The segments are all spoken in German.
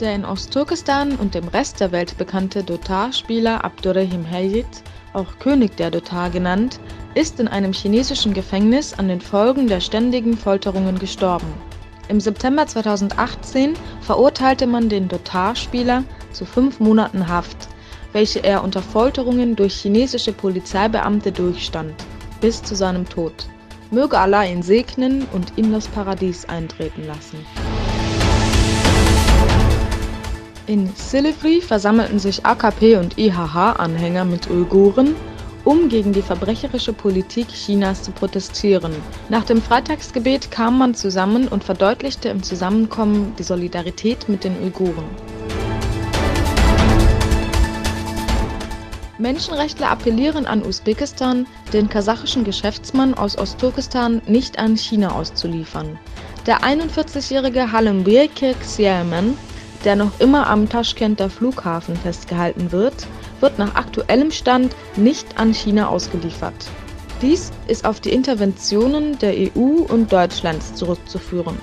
Der in Ostturkestan und dem Rest der Welt bekannte Dotar-Spieler Abdurrahim Hayit, auch König der Dotar genannt, ist in einem chinesischen Gefängnis an den Folgen der ständigen Folterungen gestorben. Im September 2018 verurteilte man den Dotar-Spieler zu 5 Monaten Haft, welche er unter Folterungen durch chinesische Polizeibeamte durchstand, bis zu seinem Tod. Möge Allah ihn segnen und ihm das Paradies eintreten lassen. In Silivri versammelten sich AKP- und IHH-Anhänger mit Uiguren, um gegen die verbrecherische Politik Chinas zu protestieren. Nach dem Freitagsgebet kam man zusammen und verdeutlichte im Zusammenkommen die Solidarität mit den Uiguren. Menschenrechtler appellieren an Usbekistan, den kasachischen Geschäftsmann aus Ostturkestan nicht an China auszuliefern. Der 41-jährige Halembekir Xiamen, der noch immer am Taschkenter Flughafen festgehalten wird nach aktuellem Stand nicht an China ausgeliefert. Dies ist auf die Interventionen der EU und Deutschlands zurückzuführen.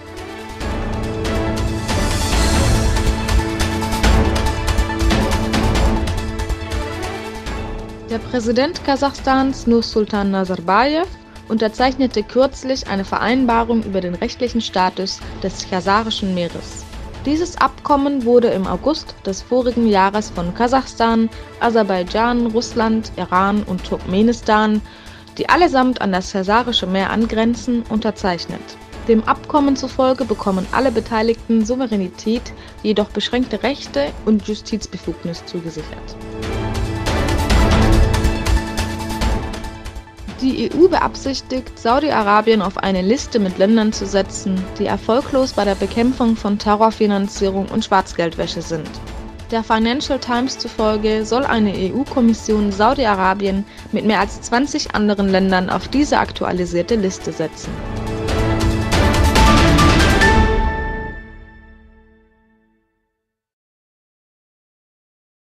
Der Präsident Kasachstans Nursultan Nazarbayev unterzeichnete kürzlich eine Vereinbarung über den rechtlichen Status des Kasachischen Meeres. Dieses Abkommen wurde im August des vorigen Jahres von Kasachstan, Aserbaidschan, Russland, Iran und Turkmenistan, die allesamt an das Kasarische Meer angrenzen, unterzeichnet. Dem Abkommen zufolge bekommen alle Beteiligten Souveränität, jedoch beschränkte Rechte und Justizbefugnis zugesichert. Die EU beabsichtigt, Saudi-Arabien auf eine Liste mit Ländern zu setzen, die erfolglos bei der Bekämpfung von Terrorfinanzierung und Schwarzgeldwäsche sind. Der Financial Times zufolge soll eine EU-Kommission Saudi-Arabien mit mehr als 20 anderen Ländern auf diese aktualisierte Liste setzen.